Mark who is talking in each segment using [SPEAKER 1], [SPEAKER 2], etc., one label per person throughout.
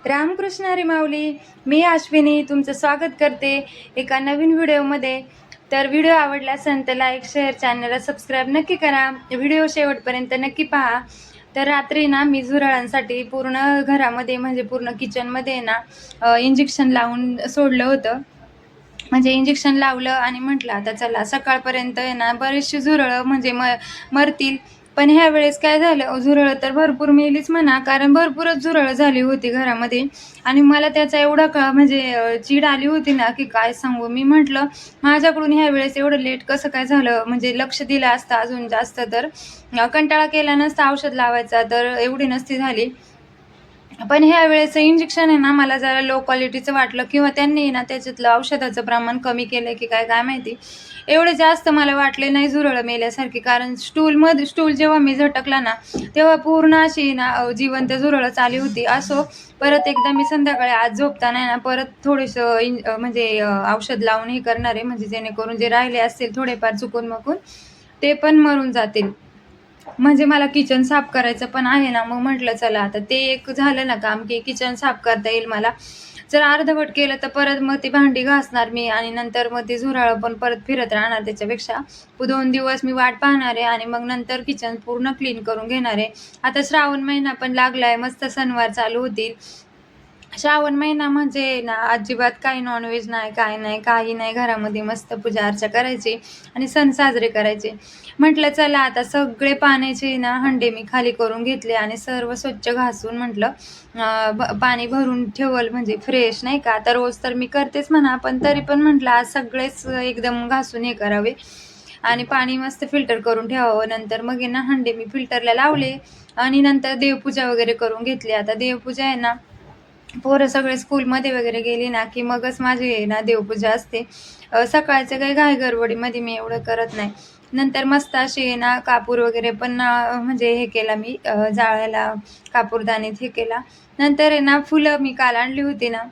[SPEAKER 1] रामकृष्ण हरी माऊली. मी अश्विनी तुमचं स्वागत करते एका नवीन व्हिडिओमध्ये. तर व्हिडिओ आवडला असेल तर लाईक शेअर चॅनलला सबस्क्राईब नक्की करा. व्हिडिओ शेवटपर्यंत नक्की पहा. तर रात्री ना मी झुरळांसाठी पूर्ण घरामध्ये म्हणजे पूर्ण किचनमध्ये ना इंजेक्शन लावून सोडलं होतं. म्हणजे इंजेक्शन लावलं आणि म्हटलं आता चला सकाळपर्यंत आहे ना बरेचशी झुरळं म्हणजे मरतील. पण ह्या वेळेस काय झालं, झुरळं तर भरपूर मेलीच म्हणा, कारण भरपूरच झुरळं झाली होती घरामध्ये. आणि मला त्याचा एवढा म्हणजे चीड आली होती ना की काय सांगू. मी म्हटलं माझ्याकडून ह्या वेळेस एवढं लेट कसं काय झालं, म्हणजे लक्ष दिलं असतं अजून जास्त तर कंटाळा केला नसता औषध लावायचा तर एवढी नसती झाली. पण ह्या वेळेचं इंजेक्शन आहे ना मला जरा लो क्वालिटीचं वाटलं, किंवा त्यांनी ना त्याच्यातलं औषधाचं प्रमाण कमी केलं की काय माहिती. एवढे जास्त मला वाटले नाही झुरळं मेल्यासारखी, कारण स्टूल जेव्हा मी झटकला ना तेव्हा पूर्ण अशी ना जिवंत झुरळं आली होती. असो, परत एकदा मी संध्याकाळी आज झोपताना ना परत थोडंसं म्हणजे औषध लावून हे करणार आहे, म्हणजे जेणेकरून जे राहिले असतील थोडेफार चुकून मकून ते पण मरून जातील. म्हणजे मला किचन साफ करायचं पण आहे ना, मग म्हटलं चला आता ते एक झालं ना काम की किचन साफ करता येईल मला. जर अर्धवट केलं तर परत मग ती भांडी घासणार मी आणि नंतर मग ती झुरळं पण परत फिरत राहणार. त्याच्यापेक्षा 2 दिवस मी वाट पाहणार आहे आणि मग नंतर किचन पूर्ण क्लीन करून घेणार आहे. आता श्रावण महिना पण लागलाय, मस्त सणवार चालू होतील. श्रावण महिना म्हणजे ना अजिबात काही नॉनव्हेज नाही, काय नाही, काही नाही. घरामध्ये मस्त पूजा अर्चा करायची आणि सण साजरे करायचे. म्हटलं चला आता सगळे पाण्याचे ना हंडे मी खाली करून घेतले आणि सर्व स्वच्छ घासून म्हटलं पाणी भरून ठेवल म्हणजे फ्रेश, नाही का. आता रोज तर मी करतेच म्हणा, पण तरी पण म्हटलं आज सगळेच एकदम घासून हे करावे आणि पाणी मस्त फिल्टर करून ठेवावं. नंतर मग ना हंडे मी फिल्टरला लावले आणि नंतर देवपूजा वगैरे करून घेतली. आता देवपूजा आहे ना, पोरं सगळे स्कूलमध्ये वगैरे गेली ना की मगच माझी ना देवपूजा असते. सकाळचं काही घाई गडबडीमध्ये मी एवढं करत नाही. नंतर मस्त अशी ना कापूर वगैरे पण म्हणजे हे केला मी जाळायला कापूरदानीत हे केला. नंतर आहे ना फुलं मी काल आणली होती ना,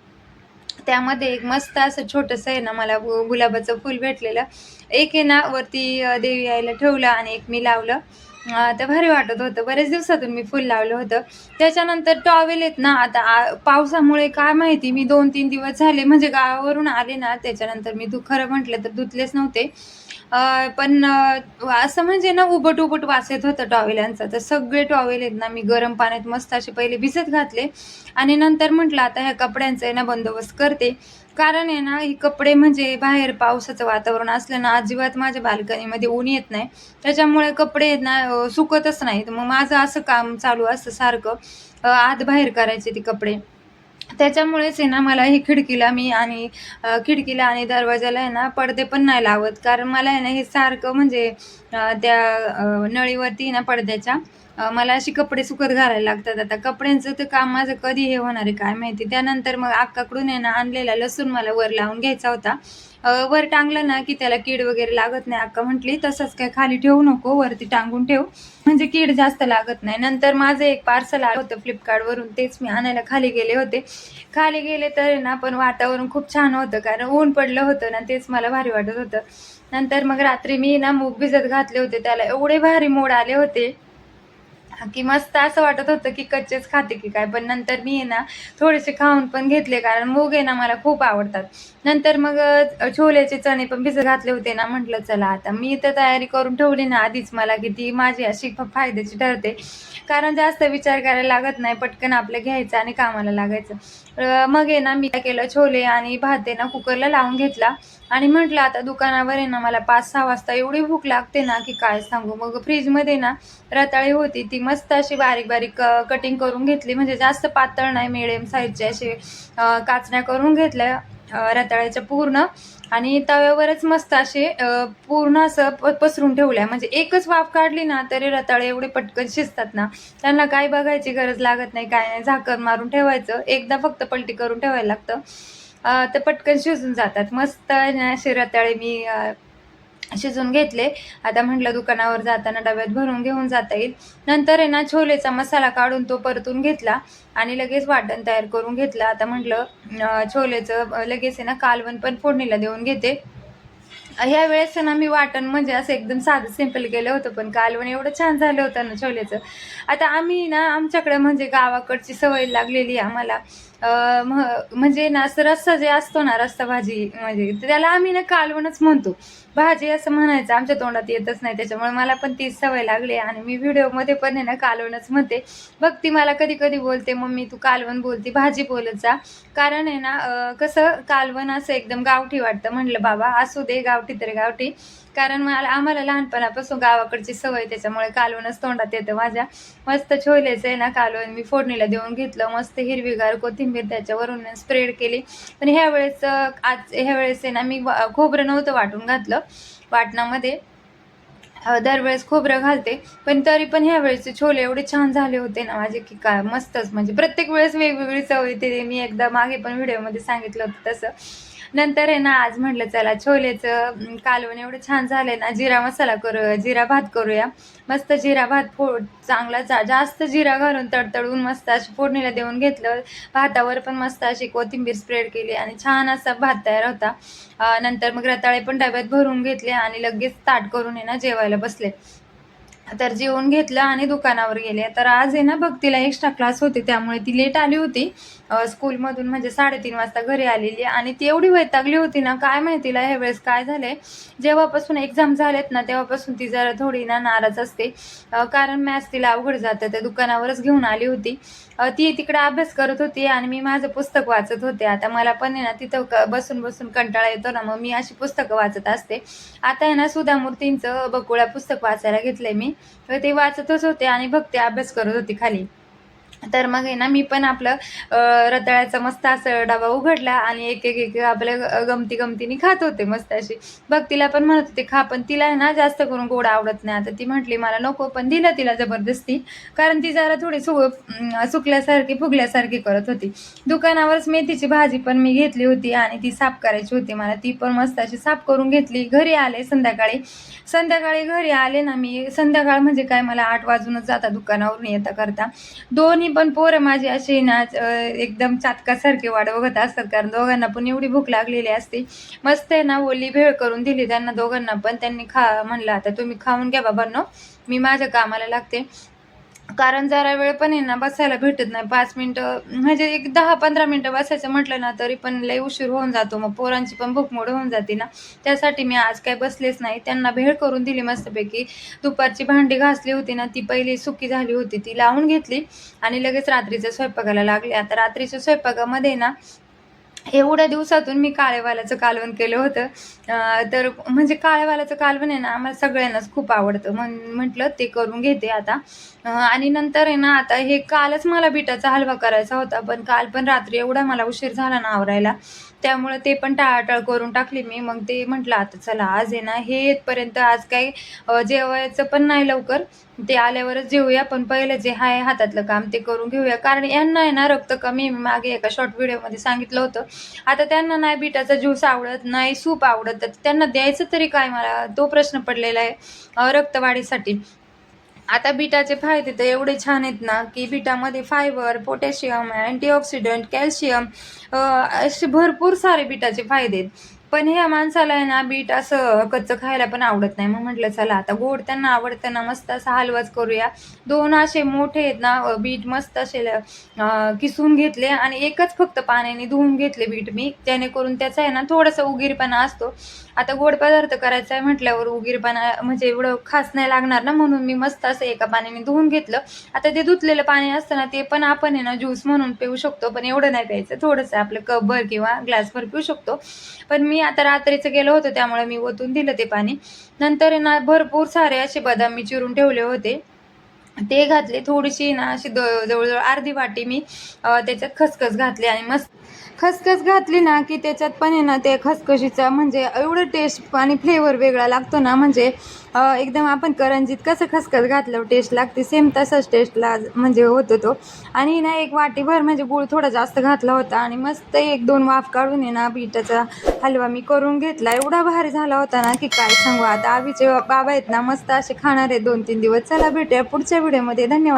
[SPEAKER 1] त्यामध्ये एक मस्त असं छोटंसं आहे ना मला गुलाबाचं फूल भेटलेलं. एक आहे ना वरती देवी आईला ठेवलं आणि एक मी लावलं. तर भारी वाटत होतं. बरेच दिवसातून मी फुल लावलं होतं. त्याच्यानंतर टॉवेल आहेत ना, आता पावसामुळे काय माहिती मी 2-3 दिवस झाले म्हणजे गावावरून आले ना, त्याच्यानंतर मी खरं म्हटलं तर धुतलेच नव्हते. पण असं म्हणजे ना उबट-उबट वास येत होता टॉवेलांचा. तर सगळे टॉवेल आहेत ना मी गरम पाण्यात मस्त असे पहिले भिजत घातले आणि नंतर म्हटलं आता ह्या कपड्यांचा आहे ना बंदोबस्त करते. कारण आहे ना हे कपडे म्हणजे बाहेर पावसाचं वातावरण असलं ना अजिबात माझ्या बाल्कनीमध्ये ऊन येत नाही. त्याच्यामुळे कपडे आहेत ना सुकतच नाहीत. मग माझं असं काम चालू असतं सारखं आत बाहेर करायचे ते कपडे. त्याच्यामुळेच आहे ना मला ही खिडकीला मी आणि खिडकीला आणि दरवाजाला आहे ना पडदे पण नाही लावत. कारण मला आहे ना हे सारखं म्हणजे त्या नळीवरती ना पडद्याच्या मला अशी कपडे सुकत घालायला लागतात. आता कपड्यांचं तर काम माझं कधी हे होणार आहे काय माहिती. त्यानंतर मग अक्काकडून आहे ना आणलेला लसूण मला वर लावून घ्यायचा होता. वर टांगलं ना की त्याला कीड वगैरे लागत नाही. अक्का म्हटली तसंच काय खाली ठेवू नको, वरती टांगून ठेव म्हणजे कीड जास्त लागत नाही. नंतर माझं एक पार्सल आलं होतं फ्लिपकार्टवरून, तेच मी आणायला खाली गेले होते. खाली गेले तर ना पण वातावरण खूप छान होतं, कारण ऊन पडलं होतं ना, तेच मला भारी वाटत होतं. नंतर मग रात्री मी ना मूग भिजत घातले होते, त्याला एवढे भारी मोड आले होते की मस्त असं वाटत होतं की कच्चेच खाते की काय. पण नंतर मी आहे ना थोडेसे खाऊन पण घेतले, कारण मूग आहे ना मला खूप आवडतात. नंतर मग छोलेचे चणे पण भिजत घातले होते ना, म्हटलं चला आता मी तर तयारी करून ठेवली ना आधीच, मला की ती माझी अशी फायद्याची ठरते. कारण जास्त विचार करायला लागत नाही, पटकन आपलं घ्यायचं आणि कामाला लागायचं. मग आहे ना मी काय केलं, छोले आणि भात आहे ना कुकरला लावून घेतला आणि म्हटलं आता दुकानावर आहे ना मला 5-6 वाजता एवढी भूक लागते ना की काय सांगू. मग फ्रीजमध्ये ना रताळी होती, ती मस्त अशी बारीक बारीक कटिंग करून घेतली, म्हणजे जास्त पातळ नाही, मिडियम साईजचे असे काचण्या करून घेतल्या रताळ्याच्या पूर्ण. आणि तव्यावरच मस्त असे पूर्ण असं पसरून ठेवल्या, म्हणजे एकच वाफ काढली ना तरी रताळे एवढे पटकन शिजतात ना, त्यांना काही बघायची गरज लागत नाही, काय नाही. झाकण मारून ठेवायचं, एकदा फक्त पलटी करून ठेवायला लागतं. तर पटकन शिजून जातात. मस्त असे रताळे मी शिजून घेतले. आता म्हटलं दुकानावर जाताना डब्यात भरून घेऊन जाता येईल. नंतर आहे ना छोलेचा मसाला काढून तो परतून घेतला आणि लगेच वाटण तयार करून घेतलं. आता म्हटलं छोलेचं लगेच आहे ना कालवण पण फोडणीला देऊन घेते. ह्या वेळेस ना मी वाटण म्हणजे असं एकदम साधं सिंपल केलं होतं, पण कालवण एवढं छान झालं होतं ना छोलेचं. आता आम्ही ना आमच्याकडे म्हणजे गावाकडची सवय लागलेली आहे आम्हाला. म्हणजे ना असं रस्सा जे असतो ना, रस्सा भाजी म्हणजे त्याला आम्ही ना कालवणच म्हणतो. भाजी असं म्हणायचं आमच्या तोंडात येतच नाही, त्याच्यामुळे मला पण तीच सवय लागली आणि मी व्हिडिओमध्ये पण आहे ना कालवणच म्हणते. बघ ती मला कधी कधी बोलते, मम्मी तू कालवण बोलती, भाजी बोलत जा. कारण आहे ना कसं कालवण असं एकदम गावठी वाटतं. म्हणलं बाबा असू दे, गावठी तर गावठी. कारण आम्हाला लहानपणापासून गावाकडची सवय, त्याच्यामुळे कालवणच तोंडात येतं माझ्या. मस्त छोलेचं आहे ना कालवण मी फोडणीला देऊन घेतलं, मस्त हिरवीगार कोथिंबीर त्याच्यावरून स्प्रेड केली. पण ह्या वेळेस आहे ना मी खोबरं नव्हतं वाटून घातलं वाटणामध्ये. दरवेळेस खोबरं घालते, पण तरी पण ह्या वेळेचे छोले एवढे छान झाले होते ना माझे की काय मस्तच. म्हणजे प्रत्येक वेळेस वेगवेगळी चव येते, मी एकदा मागे पण व्हिडिओमध्ये सांगितलं होतं तसं. नंतर आहे ना आज म्हटलं चला छोलेचं कालवण एवढं छान झालंय ना, जिरा मसाला करूया, जिरा भात करूया. मस्त जिरा भात चांगला जास्त जिरा घालून तडतडून मस्त अशी फोडणीला देऊन घेतलं. भातावर पण मस्त अशी कोथिंबीर स्प्रेड केली आणि छान असा भात तयार होता. नंतर मग रताळे पण डब्यात भरून घेतले आणि लगेच ताट करून आहे ना जेवायला बसले. तर जेवून घेतलं आणि दुकानावर गेले. तर आज आहे ना भक्तीला एक्स्ट्रा क्लास होते, त्यामुळे ती लेट आली होती स्कूलमधून. म्हणजे 3:30 वाजता घरी आलेली आणि ती एवढी वैतागली होती ना, काय माहिती तिला ह्यावेळेस काय झालंय. जेव्हापासून एक्झाम झालेत ना तेव्हापासून ती जरा थोडी ना नाराज असते. कारण मॅथ्स तिला अवघड जातं. त्या दुकानावरच घेऊन आली होती. ती तिकडे अभ्यास करत होती आणि मी माझं पुस्तक वाचत होते. आता मला पण आहे ना तिथं बसून बसून कंटाळा येतो ना, मग मी अशी पुस्तकं वाचत असते. आता आहे ना सुधा मूर्तींचं बकुळा पुस्तक वाचायला घेतलंय मी. ते वाचतच होते आणि भक्ती अभ्यास करत होती खाली. तर मग आहे ना मी पण आपलं रताळ्याचा मस्त असं डबा उघडला आणि एक एक एक आपल्या गमती गमतीने खात होते मस्त अशी. भक्तीला पण म्हणत होते खा, पण तिला आहे ना जास्त करून गोड आवडत नाही. आता ती म्हटली मला नको, पण दिलं तिला जबरदस्ती. कारण ती जरा थोडी सुकल्यासारखी फुगल्यासारखी करत होती. दुकानावरच मेथीची भाजी पण मी घेतली होती आणि ती साफ करायची होती मला. ती पण मस्त अशी साफ करून घेतली. घरी आले संध्याकाळी घरी आले ना मी. संध्याकाळ म्हणजे काय, मला 8 वाजूनच जातात दुकानावरून येता करता. दोन्ही पण पोरं माझी अशी ना एकदम चातकासारखी वाट बघत असतात, कारण दोघांना पण एवढी भूक लागलेली असते. मस्त आहे ना ओली भेळ करून दिली त्यांना दोघांना पण. त्यांनी म्हणलं आता तुम्ही खाऊन घ्या बाबांनो, मी माझ्या कामाला लागते. कारण जरा वेळ पण आहे ना बसायला भेटत नाही. 5 मिनिटं म्हणजे एक 10-15 मिनिटं बसायचं म्हटलं ना तरी पण लई उशीर होऊन जातो. मग पोरांची पण भूक मोड होऊन जाते ना, त्यासाठी मी आज काय बसलेच नाही. त्यांना भेळ करून दिली मस्तपैकी. दुपारची भांडी घासली होती ना, ती पहिली सुकी झाली होती, ती लावून घेतली आणि लगेच रात्रीच्या स्वयंपाकाला लागले. आता रात्रीच्या स्वयंपाकामध्ये ना एवढ्या दिवसातून मी काळेवालाचं कालवण केलं होतं. तर म्हणजे काळेवालाचं कालवण आहे ना आम्हाला सगळ्यांनाच खूप आवडतं. म्हटलं ते करून घेते आता. आणि नंतर आहे ना आता हे कालच मला बिटाचा हलवा करायचा होता, पण काल पण रात्री एवढा मला उशीर झाला ना आवरायला, त्यामुळे ते पण टाळाटाळ करून टाकली मी. मग ते म्हटलं आता चला आज आहे ना हे येतपर्यंत आज काही जेवायचं पण नाही लवकर, ते आल्यावरच जेवूया. पण पहिलं जे आहे हातातलं काम ते करून घेऊया, कारण यांना आहे ना रक्त कमी. मी मागे एका शॉर्ट व्हिडिओमध्ये सांगितलं होतं. आता त्यांना नाही बिटाचा ज्यूस आवडत, नाही सूप आवडत, तर त्यांना द्यायचं तरी काय, मला तो प्रश्न पडलेला आहे रक्तवाढीसाठी. आता बिटाचे फायदे तर एवढे छान आहेत ना, की बिटामध्ये फायबर, पोटॅशियम, अँटीऑक्सिडंट, कॅल्शियम असे भरपूर सारे बिटाचे फायदे आहेत. पण ह्या माणसाला आहे ना बीट असं कच्चं खायला पण आवडत नाही. मग म्हटलं चला आता गोड त्यांना आवडतं ना, मस्त असा हलवाच करूया. 2 असे मोठे आहेत ना बीट मस्त असे किसून घेतले आणि एकच फक्त पाण्याने धुवून घेतले बीट मी, जेणेकरून त्याचा आहे ना थोडासा उगीरपणा असतो. आता गोड पदार्थ करायचा आहे म्हटल्यावर उगीरपणा म्हणजे एवढं खास नाही लागणार ना, म्हणून मी मस्त असं एका पाण्याने धुवून घेतलं. आता ते धुतलेलं पाणी असतं ना, ते पण आपण आहे ना ज्यूस म्हणून पिऊ शकतो, पण एवढं नाही प्यायचं. थोडंसं आपलं कपभर किंवा ग्लासभर पिऊ शकतो. पण मी आता रात्रीचं गेलं होतं त्यामुळे मी ओतून दिलं ते पाणी. नंतर आहे ना भरपूर सारे असे बदाम मी चिरून ठेवले होते, ते घातले. थोडीशी ना अशी जवळजवळ अर्धी वाटी मी त्याच्यात खसखस घातली आणि मस्त खसखस घातली ना की त्याच्यात पण आहे ना ते खसखशीचा म्हणजे एवढं टेस्ट आणि फ्लेवर वेगळा लागतो ना, म्हणजे एकदम आपण करंजीत कसं खसखस घातल्यावर टेस्ट लागते, सेम तसाच टेस्टला म्हणजे होतो तो. आणि ना एक वाटीभर म्हणजे गूळ थोडा जास्त घातला होता आणि मस्त 1-2 वाफ काढून आहे ना बीटाचा हलवा मी करून घेतला. एवढा भारी झाला होता ना की काय सांगू. आता आवीचे बाबा आहेत ना मस्त असे खाणार आहे 2-3 दिवस. चला भेटूया पुढच्या व्हिडिओमध्ये. धन्यवाद.